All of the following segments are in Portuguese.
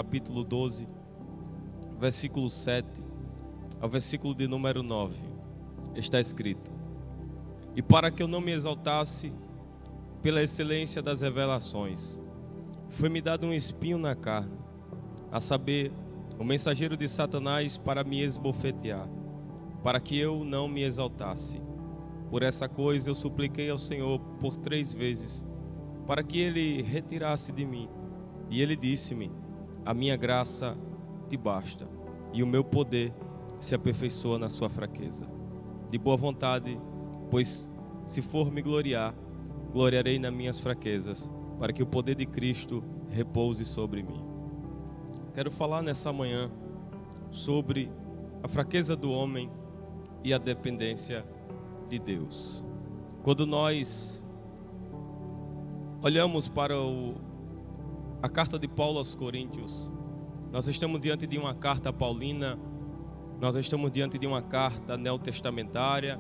capítulo 12, versículo 7 ao versículo de número 9, está escrito: E para que eu não me exaltasse pela excelência das revelações, foi-me dado um espinho na carne, a saber, o mensageiro de Satanás para me esbofetear, para que eu não me exaltasse. Por essa coisa eu supliquei ao Senhor por 3 vezes, para que Ele retirasse de mim. E Ele disse-me: a minha graça te basta, e o meu poder se aperfeiçoa na sua fraqueza. De boa vontade, pois se for me gloriar, gloriarei nas minhas fraquezas, para que o poder de Cristo repouse sobre mim. Quero falar nessa manhã sobre a fraqueza do homem e a dependência de Deus. Quando nós olhamos para a carta de Paulo aos Coríntios, nós estamos diante de uma carta paulina, nós estamos diante de uma carta neotestamentária,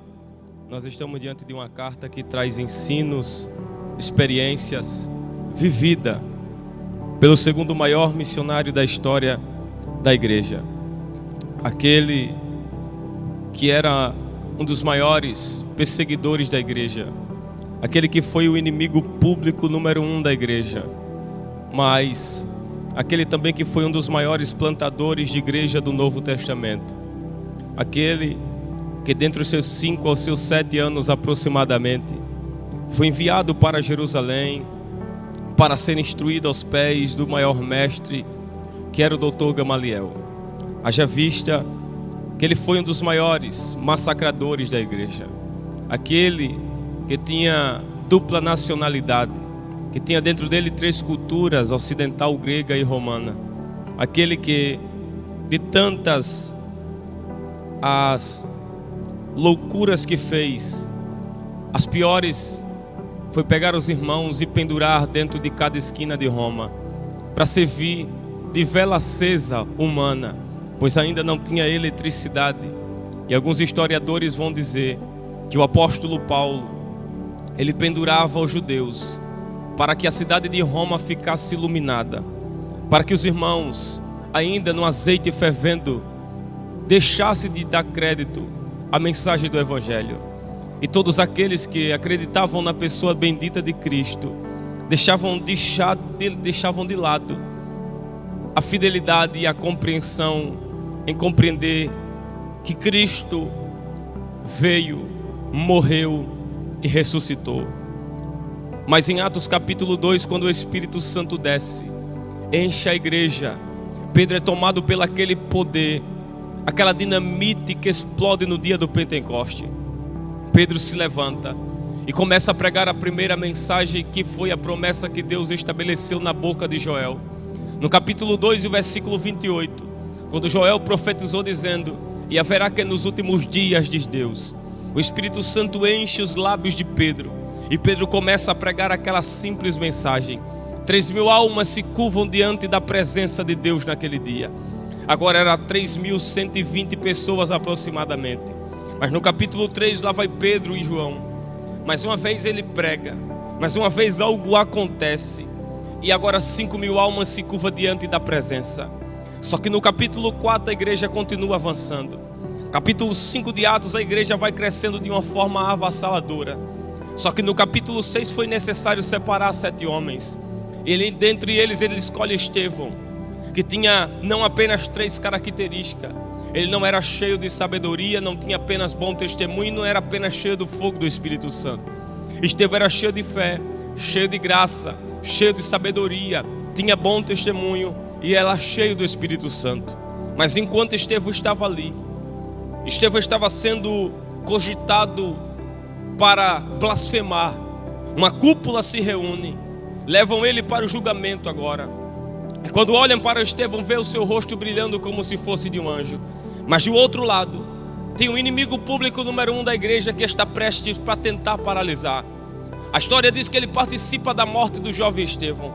nós estamos diante de uma carta que traz ensinos, experiências vivida pelo segundo maior missionário da história da igreja, aquele que era um dos maiores perseguidores da igreja, aquele que foi o inimigo público número 1 da igreja, mas aquele também que foi um dos maiores plantadores de igreja do Novo Testamento, aquele que dentre os seus 5 aos seus 7 anos aproximadamente foi enviado para Jerusalém para ser instruído aos pés do maior mestre, que era o doutor Gamaliel. Haja vista que ele foi um dos maiores massacradores da igreja, aquele que tinha dupla nacionalidade, que tinha dentro dele 3 culturas, ocidental, grega e romana, aquele que de tantas as loucuras que fez, as piores foi pegar os irmãos e pendurar dentro de cada esquina de Roma, para servir de vela acesa humana, pois ainda não tinha eletricidade. E alguns historiadores vão dizer que o apóstolo Paulo, ele pendurava os judeus para que a cidade de Roma ficasse iluminada, para que os irmãos, ainda no azeite fervendo, deixassem de dar crédito à mensagem do Evangelho. E todos aqueles que acreditavam na pessoa bendita de Cristo deixavam de lado a fidelidade e a compreensão em compreender que Cristo veio, morreu e ressuscitou. Mas em Atos capítulo 2, quando o Espírito Santo desce, enche a igreja, Pedro é tomado pelo aquele poder, aquela dinamite que explode no dia do Pentecoste. Pedro se levanta e começa a pregar a primeira mensagem, que foi a promessa que Deus estabeleceu na boca de Joel. No capítulo 2 e o versículo 28, quando Joel profetizou dizendo: e haverá que nos últimos dias, diz Deus, o Espírito Santo enche os lábios de Pedro, e Pedro começa a pregar aquela simples mensagem. 3.000 almas se curvam diante da presença de Deus naquele dia. Agora era 3.120 pessoas aproximadamente. Mas no capítulo 3 lá vai Pedro e João. Mais uma vez ele prega, mais uma vez algo acontece, e agora 5.000 almas se curvam diante da presença. Só que no capítulo 4 a igreja continua avançando. Capítulo 5 de Atos, a igreja vai crescendo de uma forma avassaladora. Só que no capítulo 6 foi necessário separar 7 homens. Dentre eles ele escolhe Estevão, que tinha não apenas 3 características. Ele não era cheio de sabedoria, não tinha apenas bom testemunho, e não era apenas cheio do fogo do Espírito Santo. Estevão era cheio de fé, cheio de graça, cheio de sabedoria, tinha bom testemunho e era cheio do Espírito Santo. Mas enquanto Estevão estava ali, Estevão estava sendo cogitado para blasfemar. Uma cúpula se reúne, levam ele para o julgamento agora. E quando olham para Estevão, vê o seu rosto brilhando como se fosse de um anjo. Mas do outro lado, tem um inimigo público número 1 da igreja que está prestes para tentar paralisar. A história diz que ele participa da morte do jovem Estevão.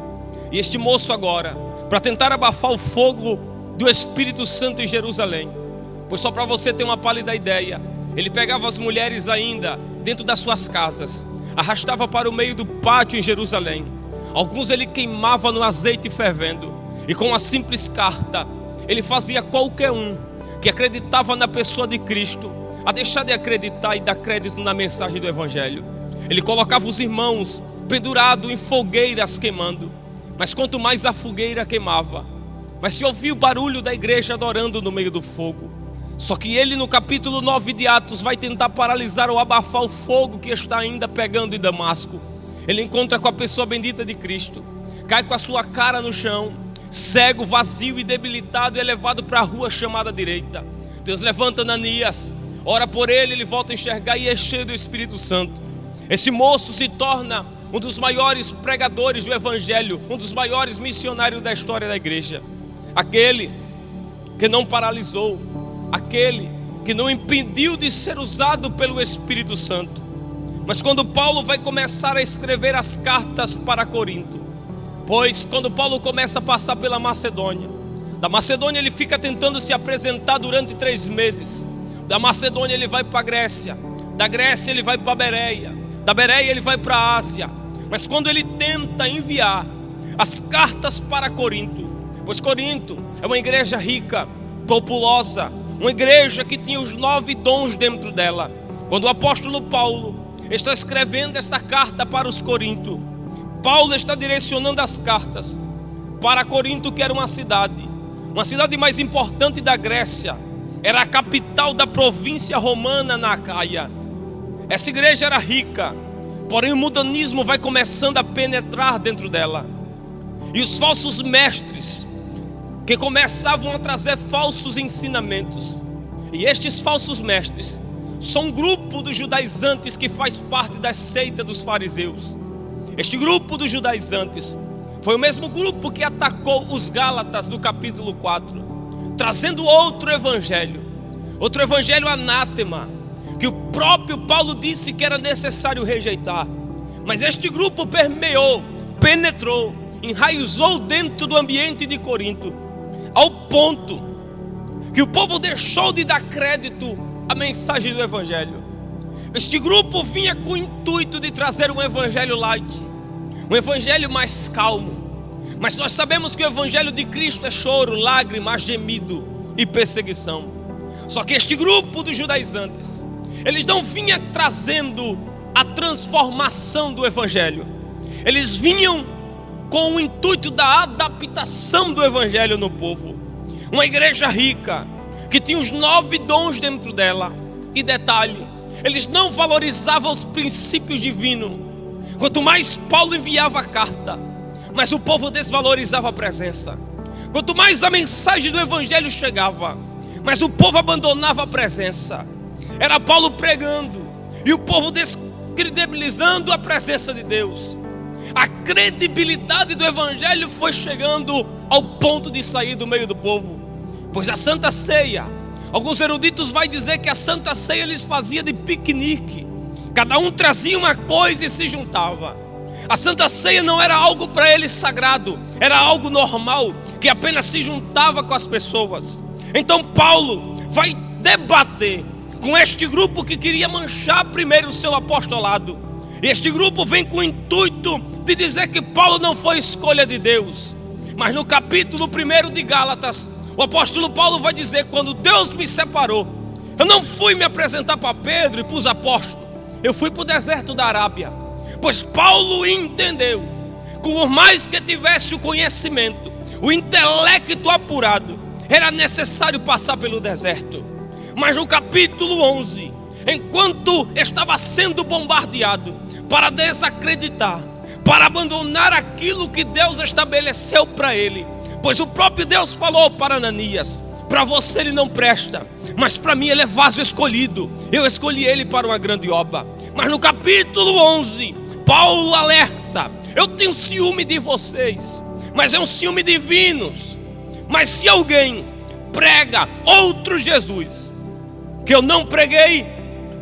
E este moço agora, para tentar abafar o fogo do Espírito Santo em Jerusalém, pois só para você ter uma pálida ideia, ele pegava as mulheres ainda dentro das suas casas, arrastava para o meio do pátio em Jerusalém. Alguns ele queimava no azeite fervendo, E com uma simples carta, ele fazia qualquer um que acreditava na pessoa de Cristo a deixar de acreditar e dar crédito na mensagem do Evangelho. Ele colocava os irmãos pendurados em fogueiras queimando. Mas quanto mais a fogueira queimava, mas se ouvia o barulho da igreja adorando no meio do fogo. Só que ele, no capítulo 9 de Atos, vai tentar paralisar ou abafar o fogo que está ainda pegando em Damasco. Ele encontra com a pessoa bendita de Cristo, cai com a sua cara no chão, cego, vazio e debilitado, e é levado para a rua chamada direita. Deus levanta Ananias, ora por ele, ele volta a enxergar e é cheio do Espírito Santo. Esse moço se torna um dos maiores pregadores do Evangelho, um dos maiores missionários da história da igreja. Aquele que não paralisou, aquele que não impediu de ser usado pelo Espírito Santo. Mas quando Paulo vai começar a escrever as cartas para Corinto, pois quando Paulo começa a passar pela Macedônia, da Macedônia ele fica tentando se apresentar durante 3 meses. Da Macedônia ele vai para a Grécia, da Grécia ele vai para a Bereia, da Bereia ele vai para a Ásia. Mas quando ele tenta enviar as cartas para Corinto, pois Corinto é uma igreja rica, populosa, uma igreja que tinha os 9 dons dentro dela. Quando o apóstolo Paulo está escrevendo esta carta para os Coríntios, Paulo está direcionando as cartas para Corinto, que era uma cidade mais importante da Grécia, era a capital da província romana na Acaia. Essa igreja era rica, porém o mundanismo vai começando a penetrar dentro dela, e os falsos mestres que começavam a trazer falsos ensinamentos. E estes falsos mestres são um grupo dos judaizantes que faz parte da seita dos fariseus. Este grupo dos judaizantes foi o mesmo grupo que atacou os Gálatas do capítulo 4, trazendo outro evangelho anátema, que o próprio Paulo disse que era necessário rejeitar. Mas este grupo permeou, penetrou, enraizou dentro do ambiente de Corinto, ao ponto que o povo deixou de dar crédito à mensagem do Evangelho. Este grupo vinha com o intuito de trazer um Evangelho light, um Evangelho mais calmo. Mas nós sabemos que o Evangelho de Cristo é choro, lágrima, gemido e perseguição. Só que este grupo dos judaizantes, eles não vinham trazendo a transformação do Evangelho. Eles vinham com o intuito da adaptação do Evangelho no povo. Uma igreja rica, que tinha os 9 dons dentro dela. E detalhe, eles não valorizavam os princípios divinos. Quanto mais Paulo enviava a carta, mas o povo desvalorizava a presença. Quanto mais a mensagem do Evangelho chegava, mas o povo abandonava a presença. Era Paulo pregando e o povo descredibilizando a presença de Deus. A credibilidade do Evangelho foi chegando ao ponto de sair do meio do povo. Pois a Santa Ceia, alguns eruditos vão dizer que a Santa Ceia eles faziam de piquenique. Cada um trazia uma coisa e se juntava. A Santa Ceia não era algo para eles sagrado, era algo normal, que apenas se juntava com as pessoas. Então Paulo vai debater com este grupo que queria manchar primeiro o seu apostolado. E este grupo vem com o intuito de dizer que Paulo não foi escolha de Deus. Mas no capítulo 1 de Gálatas, o apóstolo Paulo vai dizer: quando Deus me separou, eu não fui me apresentar para Pedro e para os apóstolos, eu fui para o deserto da Arábia. Pois Paulo entendeu, por mais que tivesse o conhecimento, o intelecto apurado, era necessário passar pelo deserto. Mas no capítulo 11, enquanto estava sendo bombardeado para desacreditar, para abandonar aquilo que Deus estabeleceu para ele, pois o próprio Deus falou para Ananias: para você ele não presta, mas para mim ele é vaso escolhido, eu escolhi ele para uma grande obra. Mas no capítulo 11, Paulo alerta: eu tenho ciúme de vocês, mas é um ciúme divino. Mas se alguém prega outro Jesus que eu não preguei,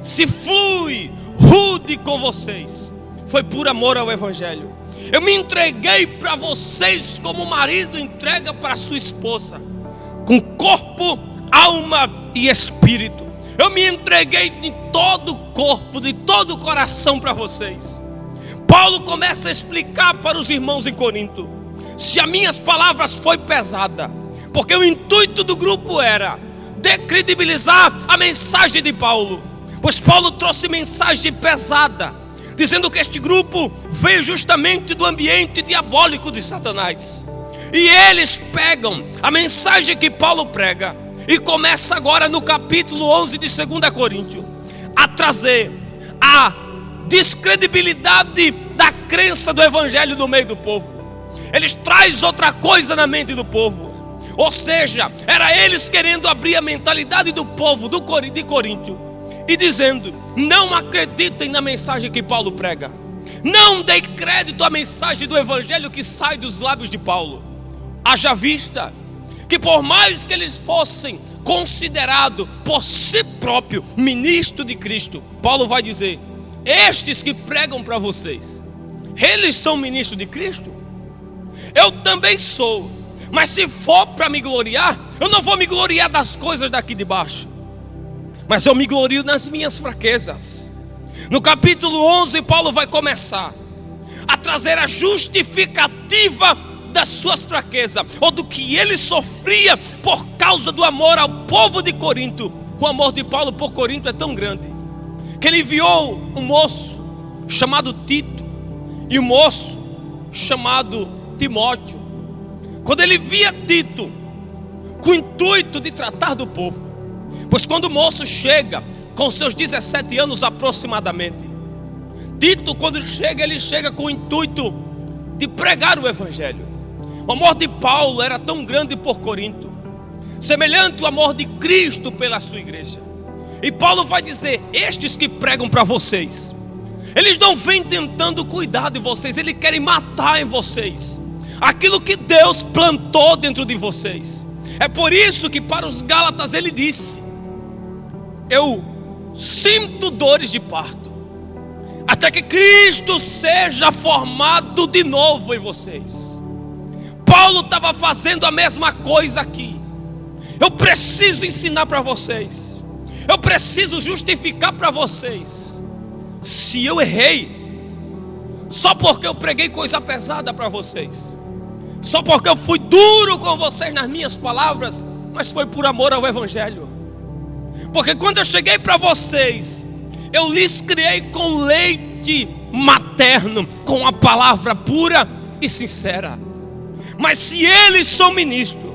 se flui rude com vocês, foi por amor ao Evangelho. Eu me entreguei para vocês como o marido entrega para sua esposa, com corpo, alma e espírito. Eu me entreguei de todo o corpo, de todo o coração para vocês. Paulo começa a explicar para os irmãos em Corinto se as minhas palavras foi pesada, porque o intuito do grupo era decredibilizar a mensagem de Paulo, pois Paulo trouxe mensagem pesada, dizendo que este grupo veio justamente do ambiente diabólico de Satanás. E eles pegam a mensagem que Paulo prega e começa agora no capítulo 11 de 2 Coríntios a trazer a descredibilidade da crença do evangelho no meio do povo. Eles trazem outra coisa na mente do povo. Ou seja, era eles querendo abrir a mentalidade do povo de Corinto e dizendo: não acreditem na mensagem que Paulo prega, não dê crédito à mensagem do evangelho que sai dos lábios de Paulo. Haja vista que por mais que eles fossem considerados por si próprio ministro de Cristo, Paulo vai dizer: estes que pregam para vocês, eles são ministros de Cristo? Eu também sou, mas se for para me gloriar, eu não vou me gloriar das coisas daqui de baixo, mas eu me glorio nas minhas fraquezas. No capítulo 11, Paulo vai começar a trazer a justificativa das suas fraquezas, ou do que ele sofria por causa do amor ao povo de Corinto. O amor de Paulo por Corinto é tão grande que ele enviou um moço chamado Tito e um moço chamado Timóteo. Quando ele via Tito, com o intuito de tratar do povo, pois quando o moço chega com seus 17 anos aproximadamente, Tito, quando chega, ele chega com o intuito de pregar o evangelho. O amor de Paulo era tão grande por Corinto, semelhante ao amor de Cristo pela sua igreja. E Paulo vai dizer: estes que pregam para vocês, eles não vêm tentando cuidar de vocês, eles querem matar em vocês aquilo que Deus plantou dentro de vocês. É por isso que para os Gálatas ele disse: eu sinto dores de parto, até que Cristo seja formado de novo em vocês. Paulo estava fazendo a mesma coisa aqui. Eu preciso ensinar para vocês, eu preciso justificar para vocês. Se eu errei, só porque eu preguei coisa pesada para vocês, só porque eu fui duro com vocês nas minhas palavras, mas foi por amor ao evangelho. Porque quando eu cheguei para vocês, eu lhes criei com leite materno, com a palavra pura e sincera. Mas se eles são ministros,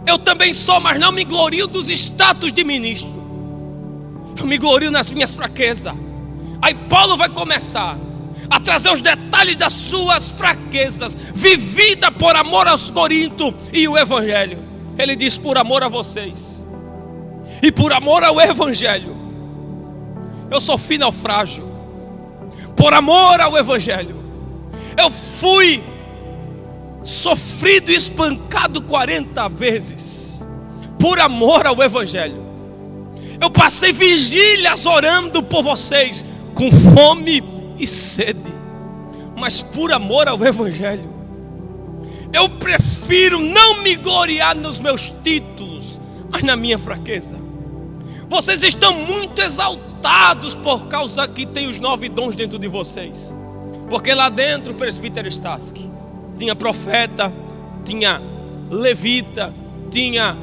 eu também sou, mas não me glorio dos status de ministro, eu me glorio nas minhas fraquezas. Aí Paulo vai começar a trazer os detalhes das suas fraquezas, vivida por amor aos Coríntios e o evangelho. Ele diz: por amor a vocês e por amor ao evangelho, eu sofri naufrágio. Por amor ao evangelho, eu fui sofrido e espancado 40 vezes. Por amor ao evangelho, eu passei vigílias orando por vocês, com fome e sede. Mas por amor ao evangelho, eu prefiro não me gloriar nos meus títulos, mas na minha fraqueza. Vocês estão muito exaltados por causa que tem os 9 dons dentro de vocês, porque lá dentro o presbítero Stasky tinha profeta, tinha levita, tinha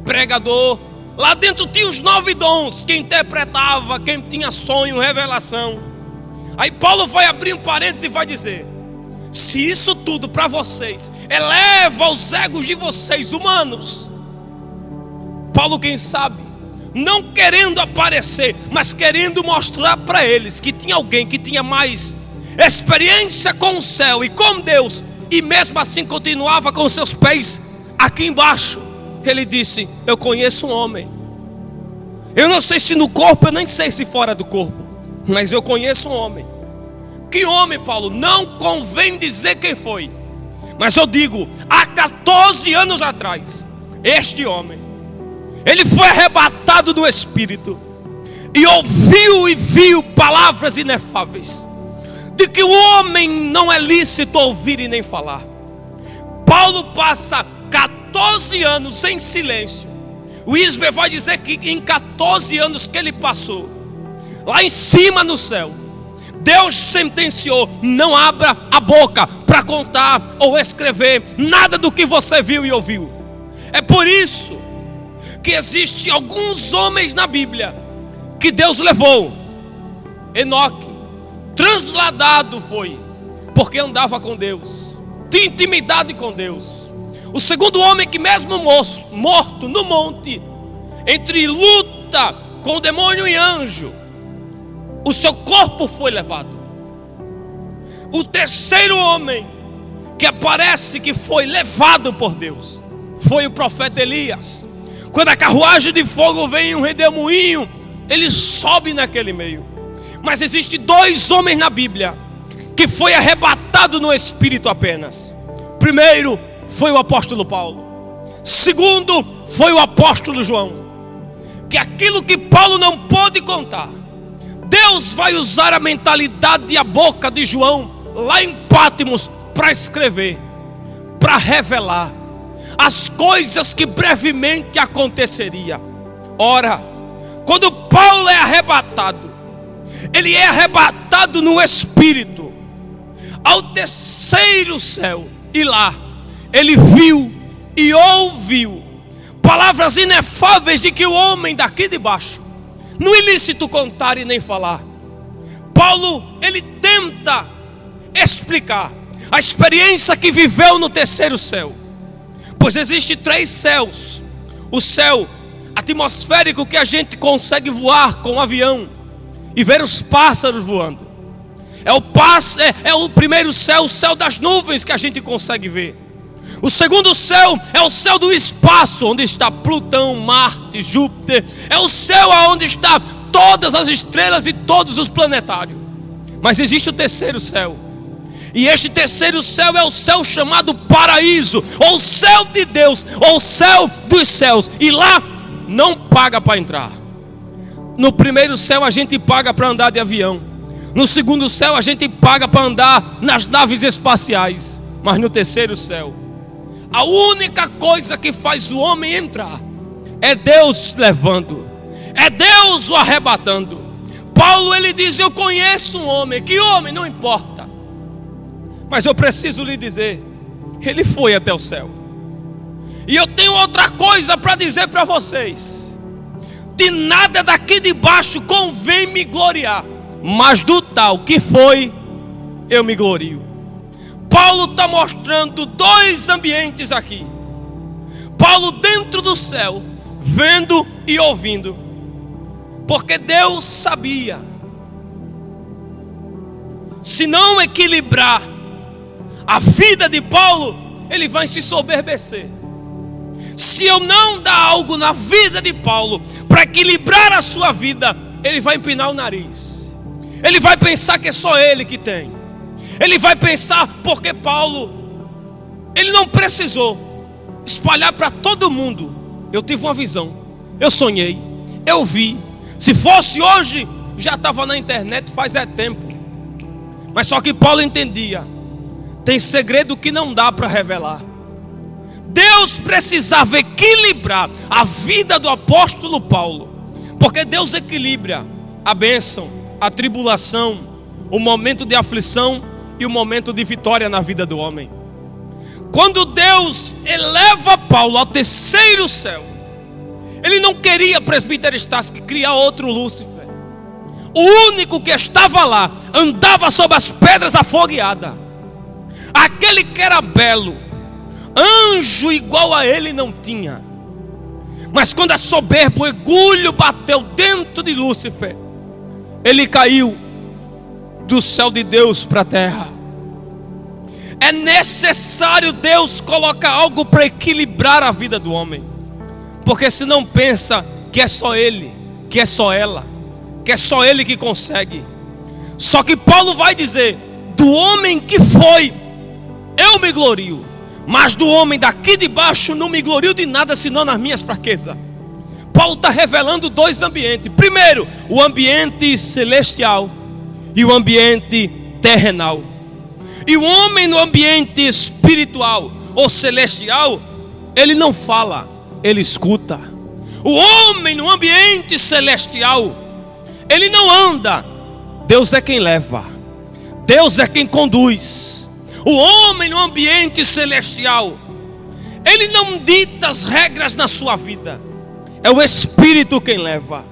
pregador. Lá dentro tinha os 9 dons, quem interpretava, quem tinha sonho, revelação. Aí Paulo vai abrir um parênteses e vai dizer: se isso tudo para vocês eleva os egos de vocês humanos, Paulo, quem sabe, não querendo aparecer, mas querendo mostrar para eles que tinha alguém que tinha mais experiência com o céu e com Deus, e mesmo assim continuava com seus pés aqui embaixo. Ele disse: eu conheço um homem, eu não sei se no corpo, eu nem sei se fora do corpo, mas eu conheço um homem. Que homem, Paulo? Não convém dizer quem foi, mas eu digo, há 14 anos atrás, este homem, ele foi arrebatado do Espírito e ouviu e viu palavras inefáveis, de que o homem não é lícito ouvir e nem falar. Paulo passa 14 anos em silêncio. O Isber vai dizer que em 14 anos que ele passou, lá em cima no céu, Deus sentenciou: não abra a boca para contar ou escrever nada do que você viu e ouviu. É por isso que existem alguns homens na Bíblia que Deus levou. Enoque, transladado foi, porque andava com Deus, tinha intimidade com Deus. O segundo homem que mesmo morto no monte, entre luta com o demônio e anjo, o seu corpo foi levado. O terceiro homem que aparece que foi levado por Deus foi o profeta Elias. Quando a carruagem de fogo vem em um redemoinho, ele sobe naquele meio. Mas existem dois homens na Bíblia que foi arrebatado no Espírito apenas. Primeiro foi o apóstolo Paulo. Segundo foi o apóstolo João. Que aquilo que Paulo não pôde contar, Deus vai usar a mentalidade e a boca de João lá em Pátimos para escrever, para revelar as coisas que brevemente aconteceria. Ora, quando Paulo é arrebatado, ele é arrebatado no Espírito ao terceiro céu, e lá ele viu e ouviu palavras inefáveis de que o homem daqui de baixo não é lícito contar e nem falar. Paulo, ele tenta explicar a experiência que viveu no terceiro céu, pois existe 3 céus. O céu atmosférico, que a gente consegue voar com um avião e ver os pássaros voando. É o primeiro céu, o céu das nuvens, que a gente consegue ver. O segundo céu é o céu do espaço, onde está Plutão, Marte, Júpiter. É o céu onde está todas as estrelas e todos os planetários. Mas existe o terceiro céu. E este terceiro céu é o céu chamado paraíso, ou o céu de Deus, ou o céu dos céus. E lá não paga para entrar. No primeiro céu a gente paga para andar de avião. No segundo céu a gente paga para andar nas naves espaciais. Mas no terceiro céu, a única coisa que faz o homem entrar é Deus levando, é Deus o arrebatando. Paulo, ele diz: eu conheço um homem. Que homem? Não importa, mas eu preciso lhe dizer, ele foi até o céu. E eu tenho outra coisa para dizer para vocês: de nada daqui de baixo convém me gloriar, mas do tal que foi, eu me glorio. Paulo está mostrando 2 ambientes aqui. Paulo dentro do céu, vendo e ouvindo, porque Deus sabia, se não equilibrar a vida de Paulo, ele vai se soberbecer. Se eu não dar algo na vida de Paulo para equilibrar a sua vida, ele vai empinar o nariz. Ele vai pensar que é só ele que tem. Ele vai pensar, porque Paulo, ele não precisou espalhar para todo mundo: eu tive uma visão, eu sonhei, eu vi. Se fosse hoje, já estava na internet faz tempo. Mas só que Paulo entendia: tem segredo que não dá para revelar. Deus precisava equilibrar a vida do apóstolo Paulo, porque Deus equilibra a bênção, a tribulação, o momento de aflição e o momento de vitória na vida do homem. Quando Deus eleva Paulo ao terceiro céu, ele não queria, presbítero Estácio, criar outro Lúcifer. O único que estava lá andava sobre as pedras afogueadas. Aquele que era belo, anjo igual a ele não tinha. Mas quando a soberba, o orgulho bateu dentro de Lúcifer, ele caiu do céu de Deus para a terra. É necessário Deus colocar algo para equilibrar a vida do homem, porque senão pensa que é só ele, que é só ela, que é só ele que consegue. Só que Paulo vai dizer: do homem que foi, eu me glorio, mas do homem daqui de baixo não me glorio de nada senão nas minhas fraquezas. Paulo está revelando 2 ambientes. Primeiro, o ambiente celestial e o ambiente terrenal. E o homem no ambiente espiritual ou celestial, ele não fala, ele escuta. O homem no ambiente celestial, ele não anda, Deus é quem leva, Deus é quem conduz. O homem no ambiente celestial, ele não dita as regras na sua vida. É o Espírito quem leva,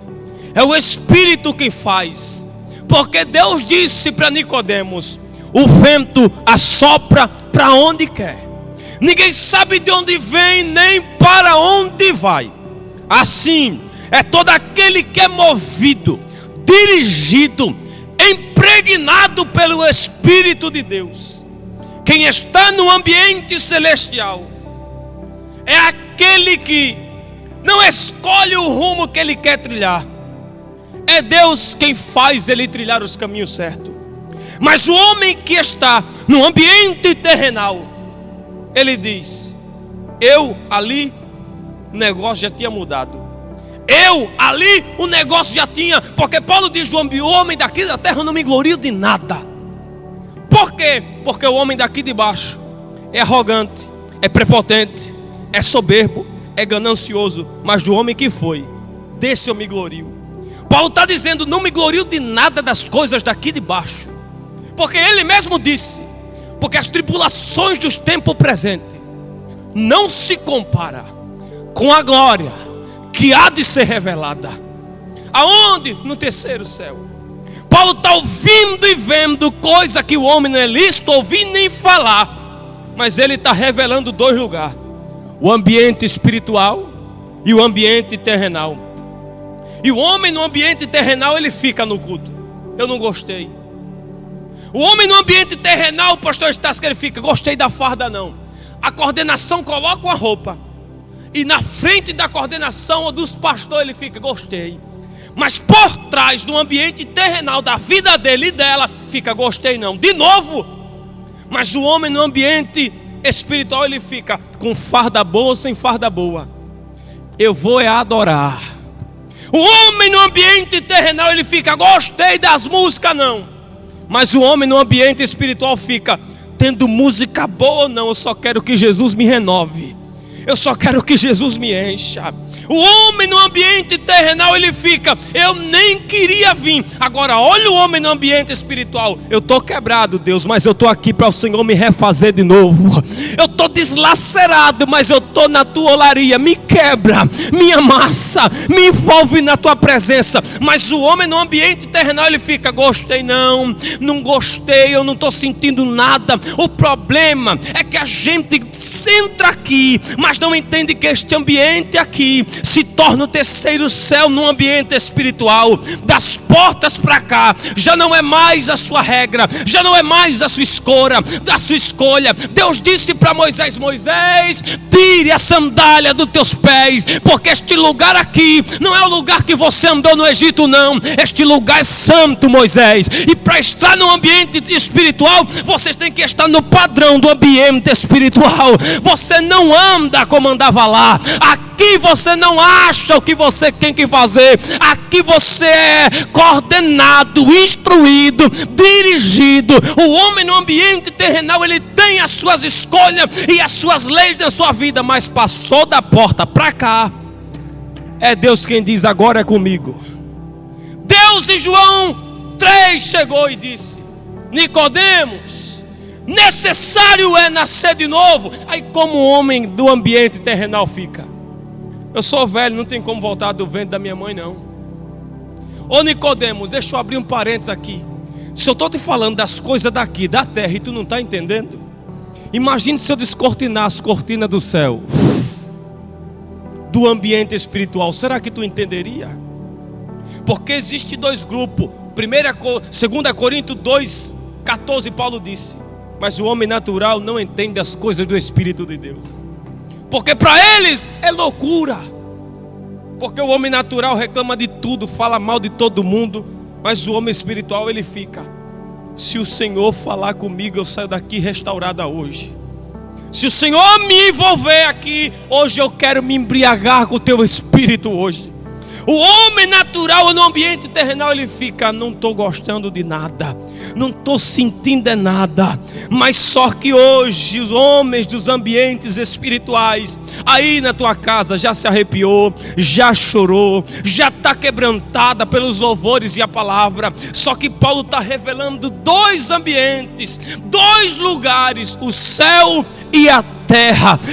é o Espírito quem faz. Porque Deus disse para Nicodemos: o vento assopra para onde quer, ninguém sabe de onde vem nem para onde vai. Assim é todo aquele que é movido, dirigido, impregnado pelo Espírito de Deus. Quem está no ambiente celestial é aquele que não escolhe o rumo que ele quer trilhar. É Deus quem faz ele trilhar os caminhos certos. Mas o homem que está no ambiente terrenal, ele diz: eu ali, o negócio já tinha mudado. Eu ali, o negócio já tinha. Porque Paulo diz: o homem daqui da terra não me glorio de nada. Por quê? Porque o homem daqui de baixo é arrogante, é prepotente, é soberbo, é ganancioso. Mas do homem que foi, desse eu me glorio. Paulo está dizendo: não me glorio de nada das coisas daqui de baixo. Porque ele mesmo disse: porque as tribulações dos tempos presentes não se compara com a glória que há de ser revelada. Aonde? No terceiro céu. Paulo está ouvindo e vendo coisa que o homem não é lícito ouvir nem falar. Mas ele está revelando dois lugares: o ambiente espiritual e o ambiente terrenal. E o homem no ambiente terrenal, ele fica no culto: eu não gostei. O homem no ambiente terrenal, pastor Estácio, que ele fica: gostei da farda não. A coordenação coloca uma roupa, e na frente da coordenação ou dos pastores ele fica: gostei. Mas por trás do ambiente terrenal da vida dele e dela, fica: gostei não. De novo. Mas o homem no ambiente espiritual, ele fica com farda boa ou sem farda boa: eu vou adorar. O homem no ambiente terrenal, ele fica: gostei das músicas não. Mas o homem no ambiente espiritual fica: tendo música boa ou não, eu só quero que Jesus me renove, eu só quero que Jesus me encha. O homem no ambiente terrenal, ele fica: eu nem queria vir. Agora olha o homem no ambiente espiritual: eu estou quebrado, Deus, mas eu estou aqui para o Senhor me refazer de novo. Eu estou deslacerado, mas eu estou na tua olaria. Me quebra, me amassa, me envolve na tua presença. Mas o homem no ambiente terrenal, ele fica: gostei não, não gostei, eu não estou sentindo nada. O problema é que a gente entra aqui, mas não entende que este ambiente aqui se torna o terceiro céu no ambiente espiritual. Das portas para cá, já não é mais a sua regra, já não é mais a sua escolha, Deus disse para Moisés: Moisés, tire a sandália dos teus pés, porque este lugar aqui não é o lugar que você andou no Egito não. Este lugar é santo, Moisés. E para estar no ambiente espiritual, vocês têm que estar no padrão do ambiente espiritual. Você não anda como andava lá. Aqui você não acha o que você tem que fazer. Aqui você é coordenado, instruído, dirigido. O homem no ambiente terrenal, ele tem as suas escolhas e as suas leis na sua vida, mas passou da porta para cá, é Deus quem diz: agora é comigo. Deus em João 3 chegou e disse: Nicodemos, necessário é nascer de novo. Aí como o homem do ambiente terrenal fica: eu sou velho, não tem como voltar do ventre da minha mãe não. Ô Nicodemos, deixa eu abrir um parênteses aqui. Se eu estou te falando das coisas daqui, da terra, e tu não está entendendo, imagine se eu descortinar as cortinas do céu, do ambiente espiritual. Será que tu entenderia? Porque existe dois grupos. 2 Coríntios 2:14, Paulo disse: mas o homem natural não entende as coisas do Espírito de Deus, porque para eles é loucura. Porque o homem natural reclama de tudo, fala mal de todo mundo. Mas o homem espiritual, ele fica: se o Senhor falar comigo, eu saio daqui restaurada hoje. Se o Senhor me envolver aqui, hoje eu quero me embriagar com o teu Espírito hoje. O homem natural no ambiente terrenal, ele fica: não estou gostando de nada, não estou sentindo nada. Mas só que hoje os homens dos ambientes espirituais, aí na tua casa, já se arrepiou, já chorou, já está quebrantada pelos louvores e a palavra. Só que Paulo está revelando dois ambientes, dois lugares: o céu e a terra.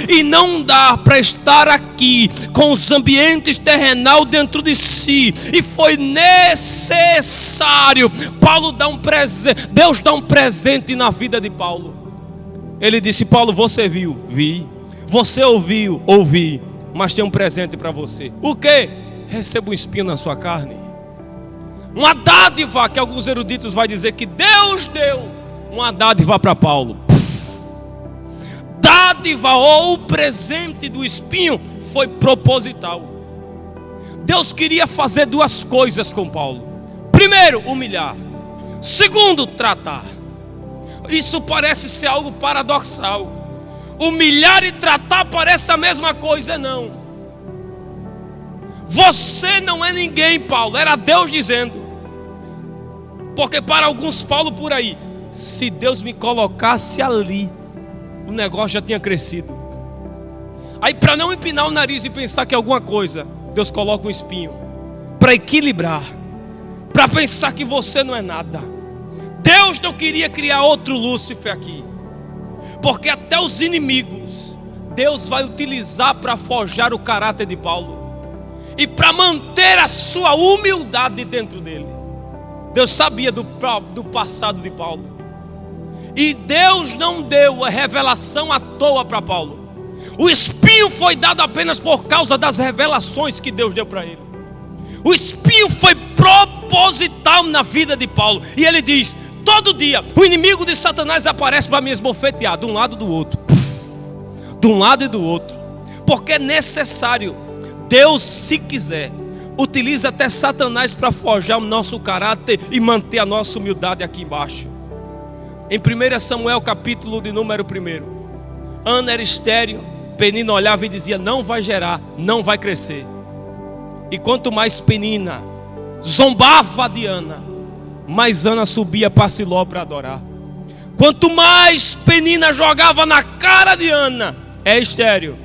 E não dá para estar aqui com os ambientes terrenal dentro de si. E foi necessário Paulo dar um presente. Deus dá um presente na vida de Paulo. Ele disse: Paulo, você viu? Vi. Você ouviu? Ouvi. Mas tem um presente para você. O quê? Receba um espinho na sua carne. Uma dádiva que alguns eruditos vão dizer que Deus deu. Uma dádiva para Paulo. Dádiva ou presente do espinho foi proposital. Deus queria fazer duas coisas com Paulo: primeiro, humilhar; segundo, tratar. Isso parece ser algo paradoxal. Humilhar e tratar parece a mesma coisa. Não. Você não é ninguém, Paulo. Era Deus dizendo. Porque para alguns, Paulo por aí: se Deus me colocasse ali, o negócio já tinha crescido. Aí, para não empinar o nariz e pensar que é alguma coisa, Deus coloca um espinho para equilibrar, para pensar que você não é nada. Deus não queria criar outro Lúcifer aqui, porque até os inimigos Deus vai utilizar para forjar o caráter de Paulo e para manter a sua humildade dentro dele. Deus sabia do passado de Paulo. E Deus não deu a revelação à toa para Paulo. O espinho foi dado apenas por causa das revelações que Deus deu para ele. O espinho foi proposital na vida de Paulo. E ele diz: todo dia o inimigo de Satanás aparece para me esbofetear, de um lado e do outro, de um lado e do outro. Porque é necessário. Deus, se quiser, utiliza até Satanás para forjar o nosso caráter e manter a nossa humildade aqui embaixo. Em 1 Samuel, capítulo de número 1, Ana era estéril. Penina olhava e dizia: não vai gerar, não vai crescer. E quanto mais Penina zombava de Ana, mais Ana subia para Siló para adorar. Quanto mais Penina jogava na cara de Ana, é estéril,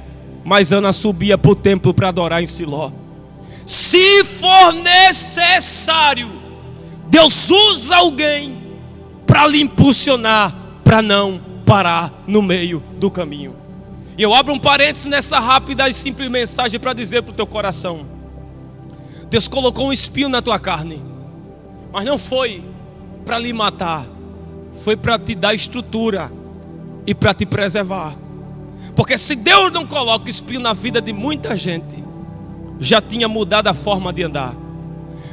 mais Ana subia para o templo para adorar em Siló. Se for necessário, Deus usa alguém para lhe impulsionar, para não parar no meio do caminho. E eu abro um parênteses nessa rápida e simples mensagem para dizer para o teu coração: Deus colocou um espinho na tua carne, mas não foi para lhe matar, foi para te dar estrutura e para te preservar. Porque se Deus não coloca espinho na vida de muita gente, já tinha mudado a forma de andar,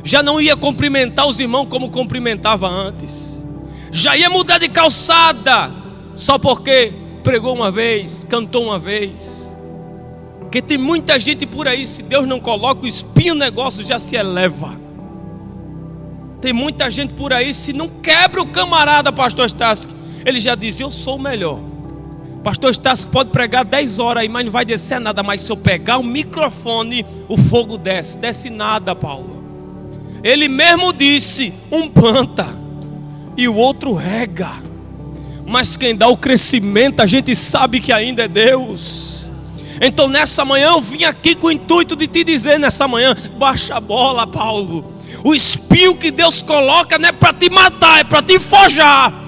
já não ia cumprimentar os irmãos como cumprimentava antes, já ia mudar de calçada só porque pregou uma vez, cantou uma vez. Porque tem muita gente por aí, se Deus não coloca o espinho, o negócio já se eleva. Tem muita gente por aí, se não quebra o camarada, pastor Stassi, ele já diz: eu sou o melhor. Pastor Stassi pode pregar 10 horas aí, mas não vai descer nada. Mas se eu pegar o microfone, o fogo desce. Desce nada, Paulo. Ele mesmo disse: um planta e o outro rega, mas quem dá o crescimento, a gente sabe que ainda é Deus. Então nessa manhã eu vim aqui com o intuito de te dizer nessa manhã: baixa a bola, Paulo. O espinho que Deus coloca não é para te matar, é para te forjar.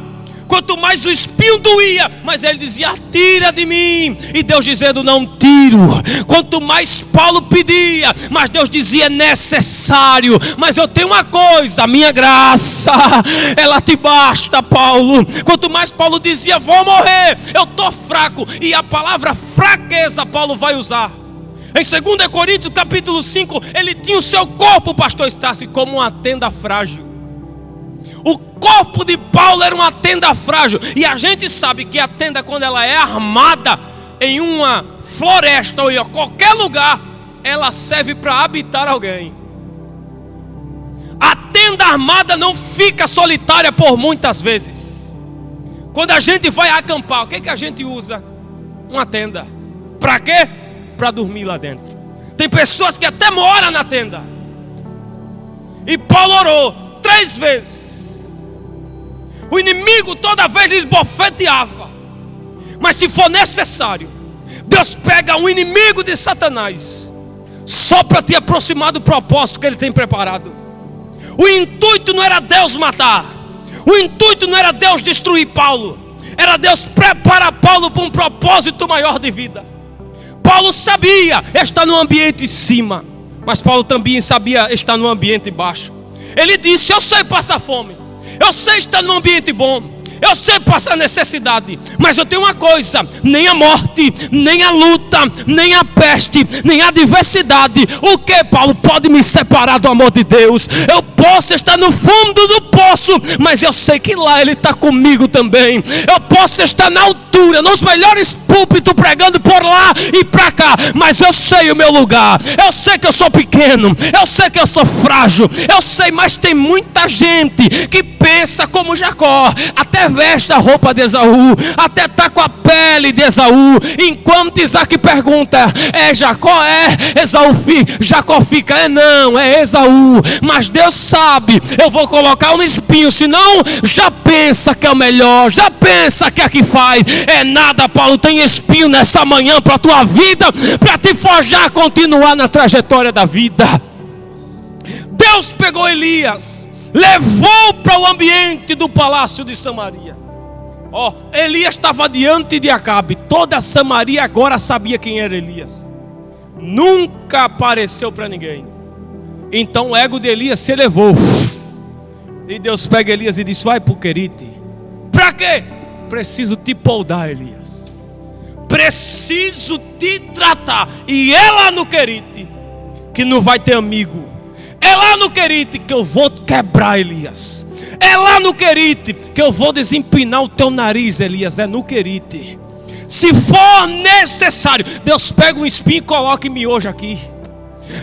Quanto mais o espinho doía, mas ele dizia: tira de mim. E Deus dizendo: não tiro. Quanto mais Paulo pedia, mas Deus dizia: é necessário. Mas eu tenho uma coisa: a minha graça, ela te basta, Paulo. Quanto mais Paulo dizia: vou morrer, eu estou fraco. E a palavra fraqueza Paulo vai usar. Em 2 Coríntios capítulo 5, ele tinha o seu corpo, pastor Stassi, como uma tenda frágil. O corpo de Paulo era uma tenda frágil. E a gente sabe que a tenda, quando ela é armada em uma floresta ou em qualquer lugar, ela serve para habitar alguém. A tenda armada não fica solitária por muitas vezes. Quando a gente vai acampar, o que a gente usa? Uma tenda. Para quê? Para dormir lá dentro. Tem pessoas que até moram na tenda, E Paulo orou 3 vezes. O inimigo toda vez lhe bofeteava. Mas se for necessário, Deus pega um inimigo de Satanás só para te aproximar do propósito que ele tem preparado. O intuito não era Deus matar. O intuito não era Deus destruir Paulo. Era Deus preparar Paulo para um propósito maior de vida. Paulo sabia estar no ambiente em cima, mas Paulo também sabia estar no ambiente embaixo. Ele disse: eu sei passar fome, eu sei estar num ambiente bom, eu sei passar necessidade, mas eu tenho uma coisa: nem a morte, nem a luta, nem a peste, nem a adversidade, o que, Paulo, pode me separar do amor de Deus? Eu posso estar no fundo do poço, mas eu sei que lá Ele está comigo também. Eu posso estar na altura, nos melhores púlpitos, pregando por lá e para cá, mas eu sei o meu lugar. Eu sei que eu sou pequeno, eu sei que eu sou frágil, eu sei, mas tem muita gente que pensa como Jacó, até veste a roupa de Esaú, até está com a pele de Esaú, enquanto Isaac pergunta: é Jacó? É Esaú? Jacó fica: é não, é Esaú. Mas Deus sabe, eu vou colocar um espinho, senão já pensa que é o melhor, já pensa que é que faz. É nada, Paulo, tem espinho nessa manhã para a tua vida, para te forjar, continuar na trajetória da vida. Deus pegou Elias, levou para o ambiente do palácio de Samaria. Elias estava diante de Acabe. Toda Samaria agora sabia quem era Elias. Nunca apareceu para ninguém. Então o ego de Elias se elevou. E Deus pega Elias e diz: vai para o Querite. Para quê? Preciso te poldar, Elias. Preciso te tratar. E é lá no Querite que não vai ter amigo. É lá no Querite que eu vou quebrar, Elias. É lá no Querite que eu vou desempinar o teu nariz, Elias. É no Querite. Se for necessário, Deus pega um espinho e coloca em mim hoje aqui.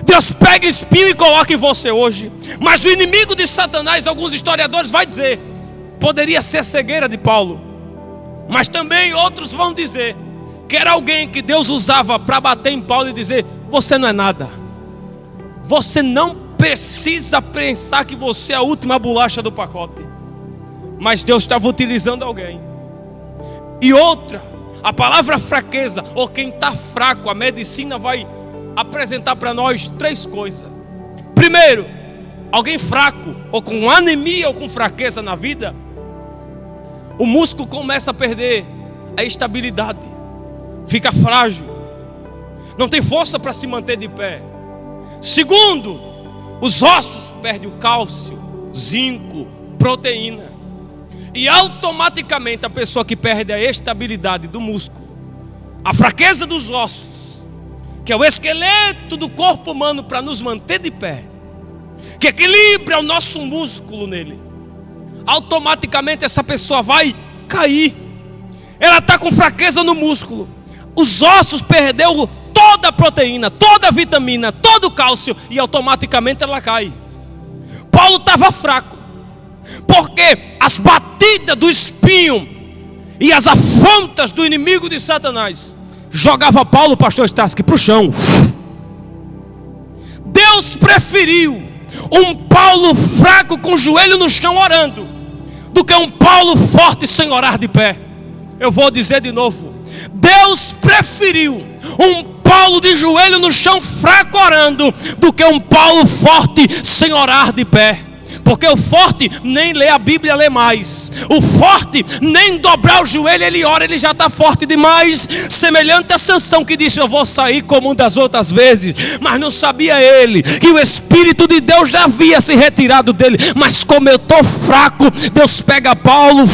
Deus pega espinho e coloca em você hoje. Mas o inimigo de Satanás, alguns historiadores vão dizer, poderia ser a cegueira de Paulo. Mas também outros vão dizer que era alguém que Deus usava para bater em Paulo e dizer: você não é nada. Você não precisa pensar que você é a última bolacha do pacote. Mas Deus estava utilizando alguém. E outra, a palavra fraqueza, ou quem está fraco, a medicina vai apresentar para nós 3 coisas. Primeiro, alguém fraco, ou com anemia, ou com fraqueza na vida, o músculo começa a perder a estabilidade, fica frágil, não tem força para se manter de pé. Segundo, os ossos perdem o cálcio, zinco, proteína. E automaticamente a pessoa que perde a estabilidade do músculo, a fraqueza dos ossos, que é o esqueleto do corpo humano para nos manter de pé, que equilibra o nosso músculo nele, automaticamente essa pessoa vai cair. Ela está com fraqueza no músculo, os ossos perdeu toda a proteína, toda a vitamina, todo o cálcio, e automaticamente ela cai. Paulo estava fraco, porque as batidas do espinho e as afrontas do inimigo de Satanás jogava Paulo, pastor Stasky, para o chão. Deus preferiu um Paulo fraco com o joelho no chão orando, do que um Paulo forte sem orar de pé. Eu vou dizer de novo: Deus preferiu um Paulo de joelho no chão fraco orando, do que um Paulo forte sem orar de pé. Porque o forte nem lê a Bíblia, lê mais. O forte nem dobrar o joelho ele ora, ele já está forte demais. Semelhante a Sansão que disse: eu vou sair como das outras vezes. Mas não sabia ele que o Espírito de Deus já havia se retirado dele. Mas como eu estou fraco, Deus pega Paulo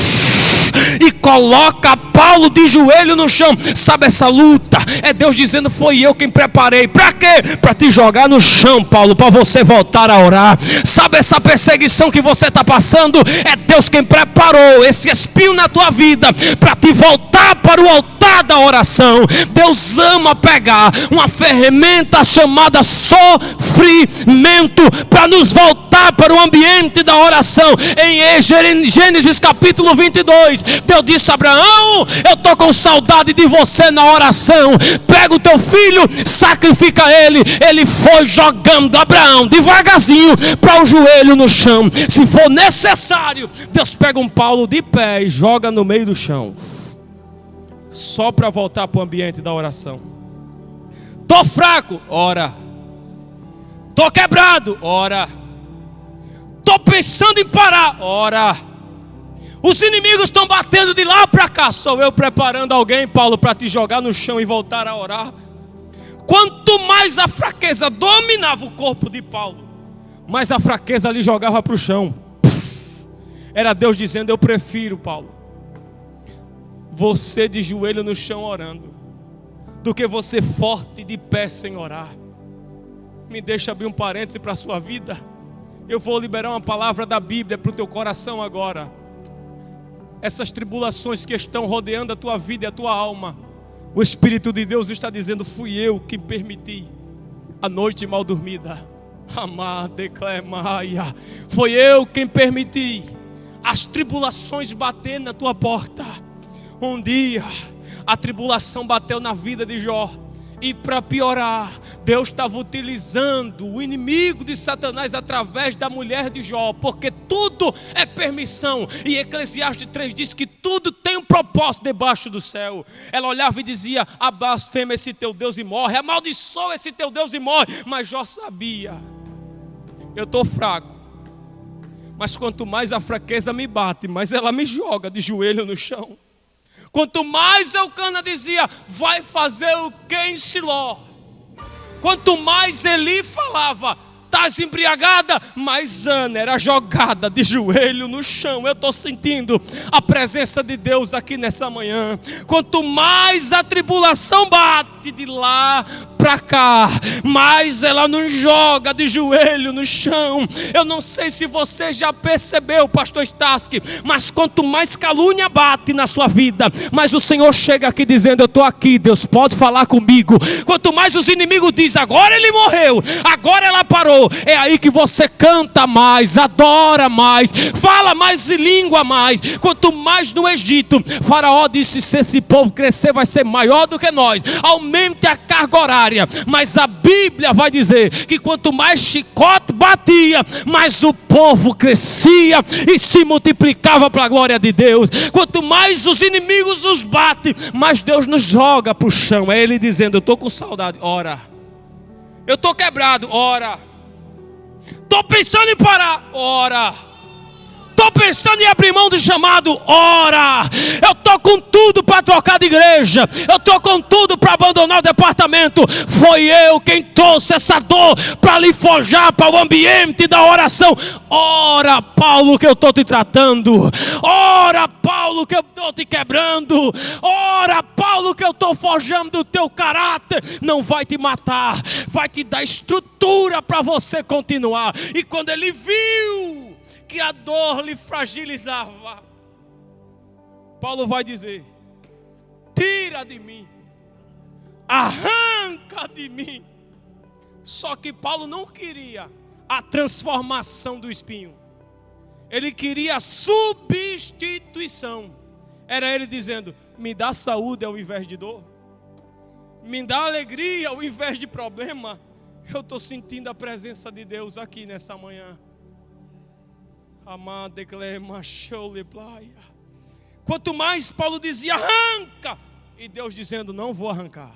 e coloca Paulo de joelho no chão. Sabe essa luta? É Deus dizendo: foi eu quem preparei. Para quê? Para te jogar no chão, Paulo, para você voltar a orar. Sabe essa perseguição que você está passando? É Deus quem preparou esse espinho na tua vida para te voltar para o altar da oração. Deus ama pegar uma ferramenta chamada sofrimento para nos voltar voltar para o ambiente da oração. Em Gênesis capítulo 22, Deus disse a Abraão: eu estou com saudade de você na oração. Pega o teu filho, sacrifica ele. Ele foi jogando Abraão devagarzinho para o joelho no chão. Se for necessário, Deus pega um Paulo de pé e joga no meio do chão, só para voltar para o ambiente da oração. Tô fraco, ora. Tô quebrado, ora. Tô pensando em parar, ora. Os inimigos estão batendo de lá para cá. Sou eu preparando alguém, Paulo, para te jogar no chão e voltar a orar. Quanto mais a fraqueza dominava o corpo de Paulo, mais a fraqueza lhe jogava para o chão. Era Deus dizendo: eu prefiro, Paulo, você de joelho no chão orando, do que você forte de pé sem orar. Me deixa abrir um parêntese para a sua vida. Eu vou liberar uma palavra da Bíblia para o teu coração agora. Essas tribulações que estão rodeando a tua vida e a tua alma, o Espírito de Deus está dizendo: fui eu quem permiti a noite mal dormida. Foi eu quem permiti as tribulações bater na tua porta. Um dia a tribulação bateu na vida de Jó, e para piorar, Deus estava utilizando o inimigo de Satanás através da mulher de Jó, porque tudo é permissão. E Eclesiastes 3 diz que tudo tem um propósito debaixo do céu. Ela olhava e dizia: blasfema esse teu Deus e morre, amaldiçoa esse teu Deus e morre. Mas Jó sabia: eu estou fraco, mas quanto mais a fraqueza me bate, mais ela me joga de joelho no chão. Quanto mais Eucana dizia: vai fazer o que em Siló? Quanto mais Eli falava: estás embriagada, mais Ana era jogada de joelho no chão. Eu estou sentindo a presença de Deus aqui nessa manhã. Quanto mais a tribulação bate de lá para cá, mais ela nos joga de joelho no chão. Eu não sei se você já percebeu, pastor Staski, mas quanto mais calúnia bate na sua vida, mais o Senhor chega aqui dizendo: eu estou aqui, Deus pode falar comigo. Quanto mais os inimigos dizem: agora ele morreu, agora ela parou, é aí que você canta mais, adora mais, fala mais e língua mais. Quanto mais no Egito, Faraó disse: se esse povo crescer vai ser maior do que nós, aumente a carga horária. Mas a Bíblia vai dizer que quanto mais chicote batia, mais o povo crescia e se multiplicava para a glória de Deus. Quanto mais os inimigos nos batem, mais Deus nos joga para o chão. É Ele dizendo: eu estou com saudade, ora. Eu estou quebrado, ora. Estou pensando em parar, ora. Estou pensando em abrir mão do chamado, ora. Eu estou com tudo para trocar de igreja, eu estou com tudo para abandonar o departamento. Foi eu quem trouxe essa dor para lhe forjar para o ambiente da oração. Ora, Paulo, que eu estou te tratando. Ora, Paulo, que eu estou te quebrando. Ora, Paulo, que eu estou forjando o teu caráter. Não vai te matar, vai te dar estrutura para você continuar. E quando ele viu que a dor lhe fragilizava, Paulo vai dizer: tira de mim, arranca de mim. Só que Paulo não queria a transformação do espinho, ele queria a substituição. Era ele dizendo: me dá saúde ao invés de dor, me dá alegria ao invés de problema. Eu estou sentindo a presença de Deus aqui nessa manhã. Quanto mais Paulo dizia: arranca, e Deus dizendo: não vou arrancar.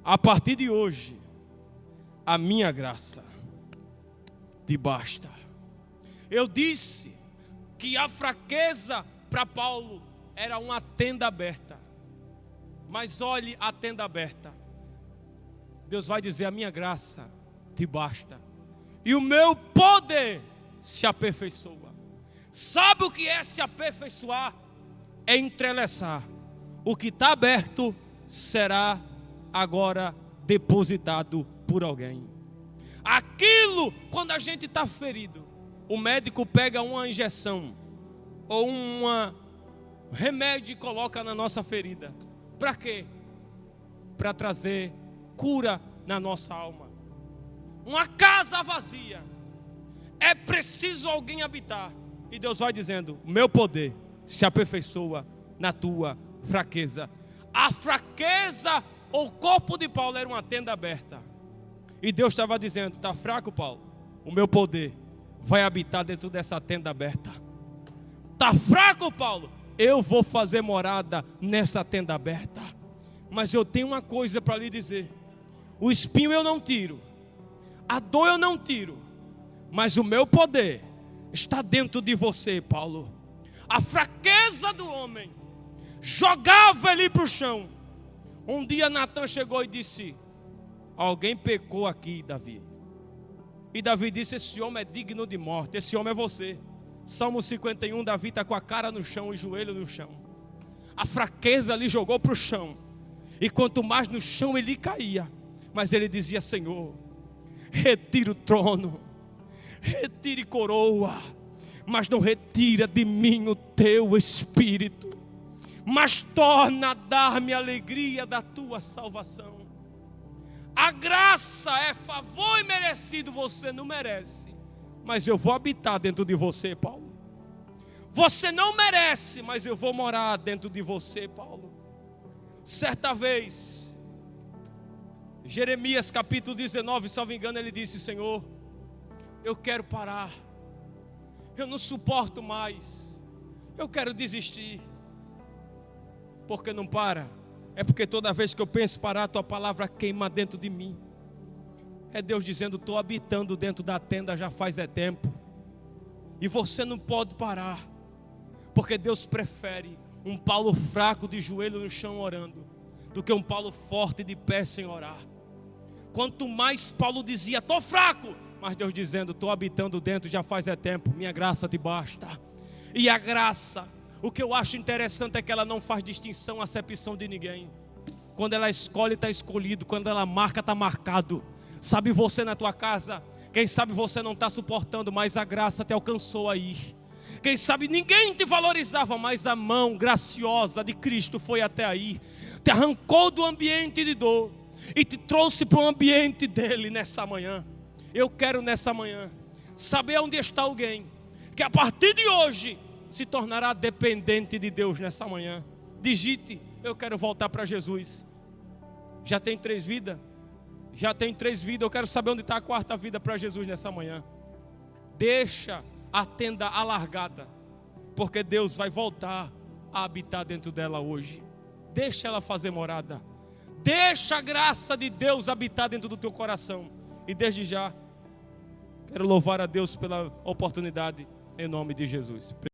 A partir de hoje, a minha graça te basta. Eu disse que a fraqueza para Paulo era uma tenda aberta. Mas olhe a tenda aberta. Deus vai dizer: a minha graça te basta, e o meu poder se aperfeiçoa. Sabe o que é se aperfeiçoar? É entrelaçar. O que está aberto será agora depositado por alguém. Aquilo, quando a gente está ferido, o médico pega uma injeção ou um remédio e coloca na nossa ferida. Para quê? Para trazer cura na nossa alma. Uma casa vazia É preciso alguém habitar. E Deus vai dizendo: o meu poder se aperfeiçoa na tua fraqueza. A fraqueza, o corpo de Paulo era uma tenda aberta. E Deus estava dizendo: está fraco, Paulo? O meu poder vai habitar dentro dessa tenda aberta. Está fraco, Paulo? Eu vou fazer morada nessa tenda aberta. Mas eu tenho uma coisa para lhe dizer: o espinho eu não tiro, a dor eu não tiro, mas o meu poder está dentro de você, Paulo. A fraqueza do homem jogava ele para o chão. Um dia Natan chegou e disse: alguém pecou aqui, Davi. E Davi disse: esse homem é digno de morte, esse homem é você. Salmo 51, Davi está com a cara no chão e o joelho no chão. A fraqueza lhe jogou para o chão. E quanto mais no chão ele caía, mas ele dizia: Senhor, retira o trono, retire coroa, mas não retira de mim o teu espírito, mas torna a dar-me a alegria da tua salvação. A graça é favor imerecido, você não merece, mas eu vou habitar dentro de você, Paulo. Você não merece, mas eu vou morar dentro de você, Paulo. Certa vez, Jeremias capítulo 19, se não me engano, ele disse: Senhor, eu quero parar, eu não suporto mais, eu quero desistir. Por que não para? É porque toda vez que eu penso parar, a tua palavra queima dentro de mim. É Deus dizendo: estou habitando dentro da tenda já faz tempo, e você não pode parar, porque Deus prefere um Paulo fraco de joelho no chão orando, do que um Paulo forte de pé sem orar. Quanto mais Paulo dizia: estou fraco, mas Deus dizendo: estou habitando dentro já faz tempo, minha graça te basta. E a graça, o que eu acho interessante é que ela não faz distinção, acepção de ninguém. Quando ela escolhe, está escolhido. Quando ela marca, está marcado. Sabe você na tua casa, quem sabe você não está suportando, mas a graça te alcançou aí. Quem sabe ninguém te valorizava, mas a mão graciosa de Cristo foi até aí, te arrancou do ambiente de dor e te trouxe para o ambiente dele nessa manhã. Eu quero nessa manhã saber onde está alguém que a partir de hoje se tornará dependente de Deus nessa manhã. Digite: eu quero voltar para Jesus. Já tem 3 vidas? Já tem 3 vidas. Eu quero saber onde está a 4ª vida para Jesus nessa manhã. Deixa a tenda alargada, porque Deus vai voltar a habitar dentro dela hoje. Deixa ela fazer morada. Deixa a graça de Deus habitar dentro do teu coração. E desde já, quero louvar a Deus pela oportunidade, em nome de Jesus.